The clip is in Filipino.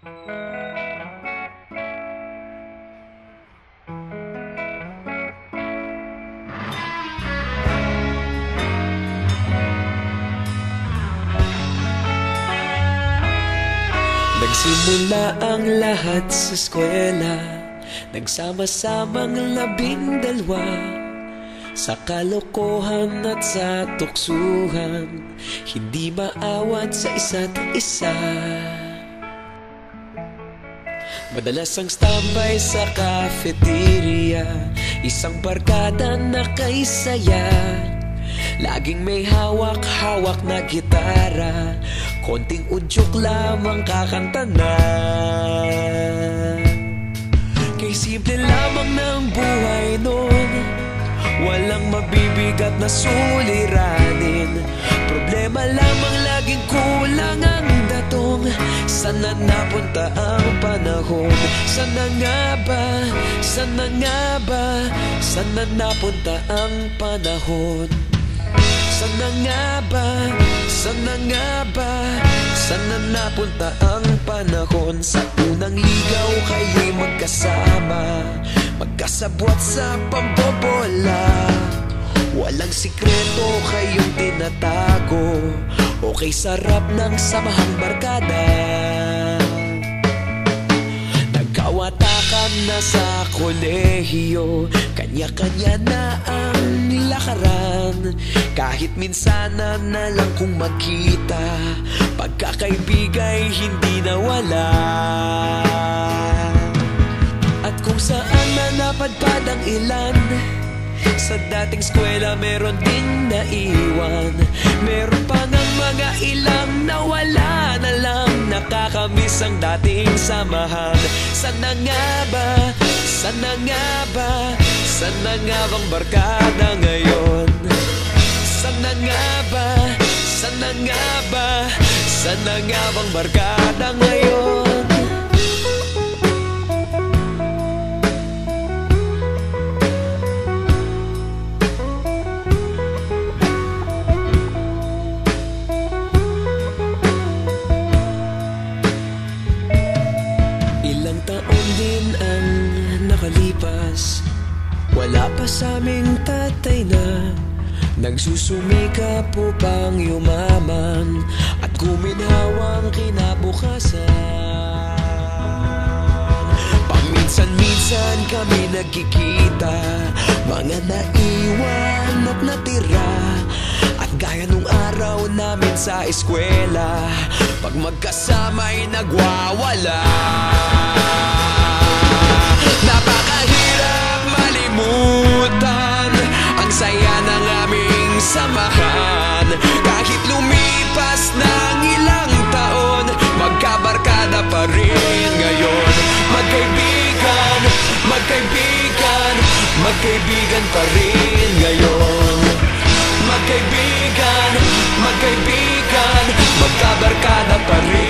Nagsimula ang lahat sa eskwela, nagsama-samang 12 sa kalokohan at sa tuksuhan, hindi maawat sa isa't isa. Madalas ang standby sa cafeteria, isang barkada na kay saya. Laging may hawak-hawak na gitara, konting udyok lamang kakanta na. Kay simple lamang ng buhay nun, walang mabibigat na suliranin. Problema lamang laging kulang ang datong. Sana napunta ang panahon? Sana nga ba? Sana nga ba? Sana napunta ang panahon? Sana nga ba? Sana nga ba? Sana napunta ang panahon? Sa unang ligaw kayo'y magkasama, magkasabwat sa pambobola. Walang sikreto kayong tinatago, okay sarap ng samahang barkada. Nagkawatakan na sa kolehiyo, kanya-kanya na ang lakaran. Kahit minsan na lang kung magkita, pagkakaibigay hindi nawala. At kung saan na napadpad ang ilan, sa dating eskwela meron ding naiwan. Meron pa ng mga ilang nawala na lang, nakakamiss ang dating samahan. Sana nga ba? Sana nga ba? Sana nga bang barkada ngayon? Sana nga ba? Sana nga ba? Sana nga bang barkada ngayon? Ilang taon din ang nakalipas, wala pa sa aming tatay na nagsusumikap upang yumaman at guminhawang kinabukasan. Paminsan-minsan kami nagkikita, mga naiwan at natira. At gaya nung araw namin sa eskwela, pag magkasama'y nagwawala. Napakahirap malimutan ang saya ng aming samahan. Kahit lumipas ng ilang taon, magkabarkada pa rin ngayon. Magkaibigan, magkaibigan, magkaibigan pa rin ngayon. Magkaibigan, magkaibigan, magkabarkada pa rin.